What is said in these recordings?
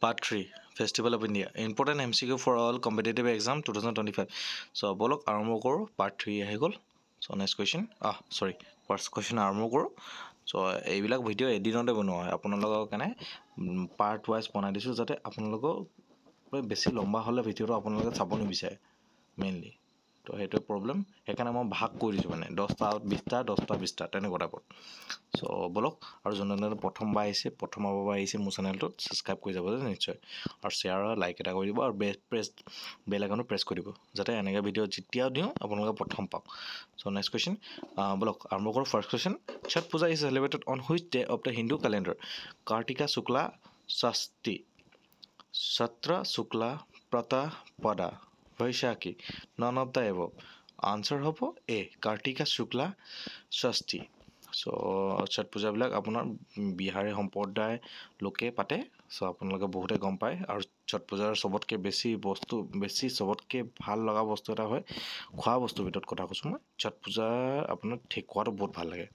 Part 3 Festival of India. Important MCQ for all competitive exam 2025. So, bolok aramo koro part 3 ahi gol. So, next question. Sorry. First question aramo koro. So, এইবিলাক video এদিনতে বনোৱা হয় আপোনালোকৰ কাৰণে part wise বনাই দিছো যাতে আপোনালোকৰ বেছি লম্বা হ'লে ভিডিওটো আপোনালোকে চাব নিবিচাৰে মেইনলি তো সেইটো প্ৰবলেম সেইকাৰণে মই ভাগ কৰি দিছোঁ মানে 10টা 20টা 10টা 20টা তেনেকুৱা টাইপত চ' বলক আৰু যোনে প্ৰথমবাৰ আহিছে মোৰ চেনেলটোত ছাবস্ক্ৰাইব কৰি যাব নিশ্চয় আৰু শ্বেয়াৰ লাইক এটা কৰি দিব আৰু বেল আইকনটো প্ৰেছ কৰি দিব যাতে এনেকৈ ভিডিঅ' যেতিয়াও দিওঁ আপোনালোকে প্ৰথম পাওক চ' নেক্সট কুৱেশ্যন বলক আৰম্ভ কৰোঁ ফাৰ্ষ্ট কুৱেশ্যন ছট পূজা is celebrated on which day of the Hindu calendar Kartika Shukla Shashthi Satra Shukla Pratapada Vaishakhi. None of the above. Answer hobo A. Kartika Shukla Shashti. So, Chhat Puja bilak apunar Bihari সম্প্ৰদায় লোকে পাতে so আপোনালোকে বহুতে গম পায় আৰু ছট পূজাৰ সবতকে বেছি সবতকে ভাল লগা বস্তু এটা হয় খোৱা বস্তুৰ ভিতৰত কথা কৈছোঁ মই ছট পূজা আপোনাৰ ঠেকুৱাটো বহুত ভাল লাগে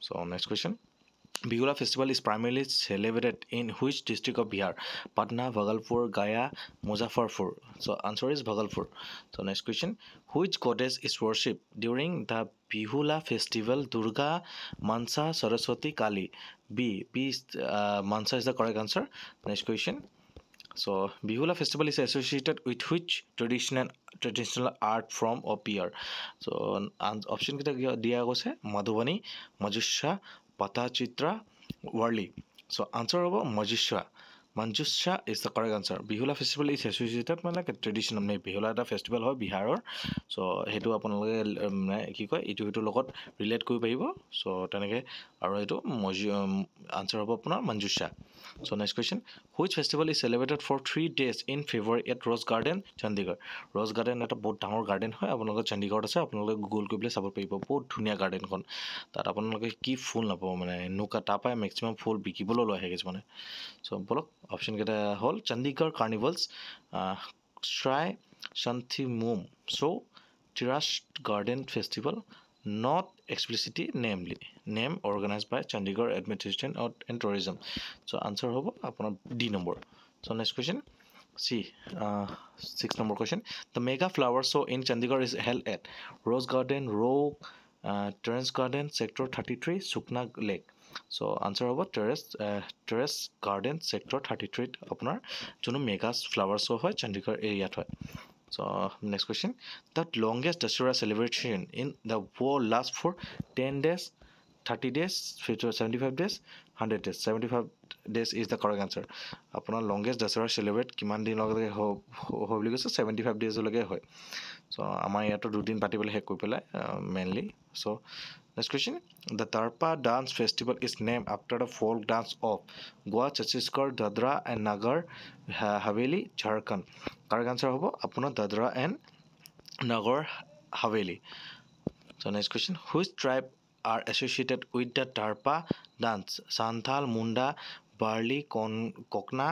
so next question Bihula festival is primarily celebrated in which district of Bihar? Patna, Bhagalpur, Gaya, Muzaffarpur. So answer is Bhagalpur. So next question. Which goddess is worshipped during the Bihula festival? Durga, Mansa, Saraswati, Kali. Mansa is the correct answer. Next question. So Bihula festival is associated with which traditional art form of Bihar? So option kita dia gose Madhubani, Majusha, Patachitra, Warli. So answer hobo Majusha. Manjusha is the correct answer. Bihula festival is associated like a traditional Bihula da festival hoy Bihar so hetu aponloge ki koy itu logot relate kori paribo so teneke aru etu answer hobo apunar Manjusha. So next question, which festival is celebrated for 3 days in February at Rose Garden, Chandigarh? Rose Garden এটা বহুত ডাঙৰ garden হয় আপোনালোকৰ চণ্ডীগড়ত আছে আপোনালোকে Google কৰি পেলাই চাব পাৰিব বহুত ধুনীয়া গাৰ্ডেনখন তাত আপোনালোকে কি ফুল নাপাব মানে নুকা তাপাই ম্যাক্সিমাম ফুল বিকিবলৈ লৈ আহে কিছুমানে সো বলক অপশন কেইটা হ'ল চণ্ডীগড় কাৰ্নিভেলছ শ্ৰাই শান্তি মুম সো টিৰাছ garden festival not explicitly name organized by Chandigarh Administration and Tourism. So answer hobo apunar D number. So next question. See, 6 number question. The mega flower show in Chandigarh is held at Rose Garden, Row, Terrace Garden, Sector 33, Sukna Lake. So answer hobo Terrace Garden, Sector 33 apunar jono mega flower show hoy Chandigarh area hoy. So next question, the longest Dasara celebration in the world lasts for 10 days, 30 days, 75 days, 100 days. 75 days is the correct answer. Apuna longest Dasara celebrate kiman din lage hobli goise 75 days lage hoy. So amar yato do din patibole hek koi pelai mainly. So next question, the Tarpa dance festival is named after the folk dance of Goa, Chhattisgarh, Dadra and Nagar Haveli, Jharkhand. Correct answer hobo apuna Dadra and Nagar Haveli. So next question, which tribe are associated with the Tarpa dance? Santhal, Munda, Barli, Kokna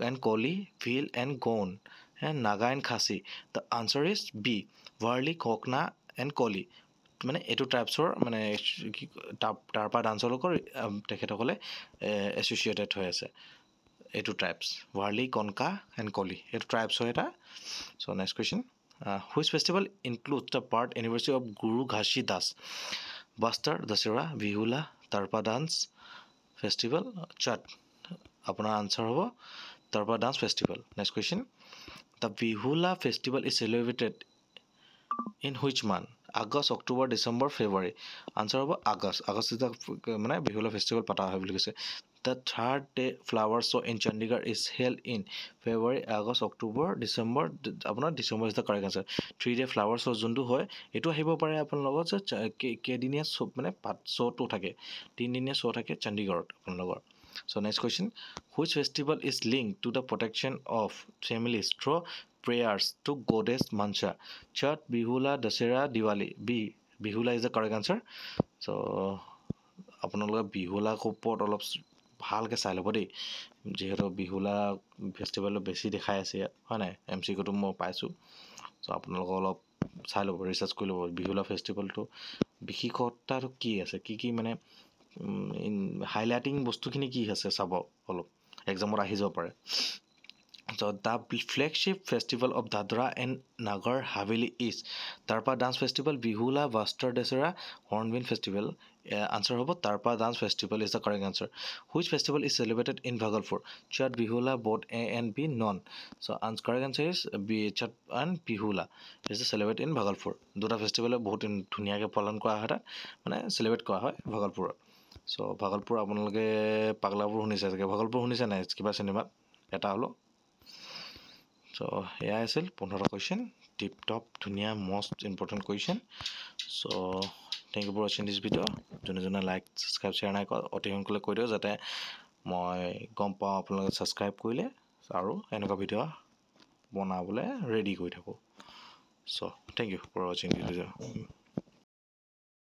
and Koli, Bhil and Goan and Naga and Khasi. The answer is B, Barli, Kokna and Koli. মানে এটো ট্ৰাইবছৰ মানে টাৰপা ডান্সৰ লগত তেখেতসকলে associated হৈ আছে এটো tribes Warli concha and কলি এটো ট্ৰাইবছ হয় এটা so' next question which festival include the birth anniversary of Guru Ghasi Das Bastar Dussehra Bihula Tarpa dance festival Chhath আপোনাৰ আনচাৰ হ'ব Tarpa dance festival next question the Bihula festival is celebrated in which month? August, October, December, February. Answer hobo August. August is the mane Bihula festival pata hoy boli koise. The third day flower show in Chandigarh is held in February, August, October, December. Apunar December is the correct answer. 3 day flower show jundu hoy etu ahibo pare apun logot je kedinia mane show to thake 3 dinia show thake Chandigarh apun logor. So next question, which festival is linked to the protection of families through prayers to goddess Mansa? Chhat, Bihula, Dasera, Diwali. B, Bihula is the correct answer. So আপোনালোকে বিহুলা ওপৰত অলপ ভালকে চাই ল'ব দেই যেহেতু বিহুলা ফেষ্টিভেলটো বেছি দেখাই আছে ইয়াত হয় নাই MCQটো মই পাইছোঁ চ' আপোনালোকে অলপ চাই ল'ব ৰিচাৰ্চ কৰি ল'ব বিহুলা ফেষ্টিভেলটো বিশেষতাটো কি আছে কি মানে হাইলাইটিং বস্তুখিনি কি আছে চাব অলপ এক্সামত আহি যাব পাৰে So the flagship festival of Dadra and Nagar Haveli is Tarpa Dance Festival, Bihula, Vastar Dasara, Hornbill Festival. Answer about Tarpa Dance Festival is the correct answer. Which festival is celebrated in Bhagalpur? Chat, Bihula, both A and B, none. So correct answer is B, Chat and Bihula is celebrated in Bhagalpur. Duta festival বহুত ধুনীয়াকৈ পালন কৰা হয় মানে celebrate কৰা হয় Bhagalpur. So Bhagalpur আপোনালোকে পাগলাপুৰ শুনিছে চাগে Bhagalpur শুনিছে নাই কিবা চিনেমাত এটা হলো So এয়া আছিল 15 question tip top ধুনীয়া most important question so thank you for watching this video জনে লাইক সাবস্ক্ৰাইব শ্বেয়াৰ নাই কৰা অতি সোনকালে কৰি দিও যাতে মই গম পাওঁ আপোনালোকে সাবস্ক্ৰাইব কৰিলে আৰু এনেকুৱা ভিডিও বনাবলৈ ৰেডি কৰি থাকো so thank you for watching this video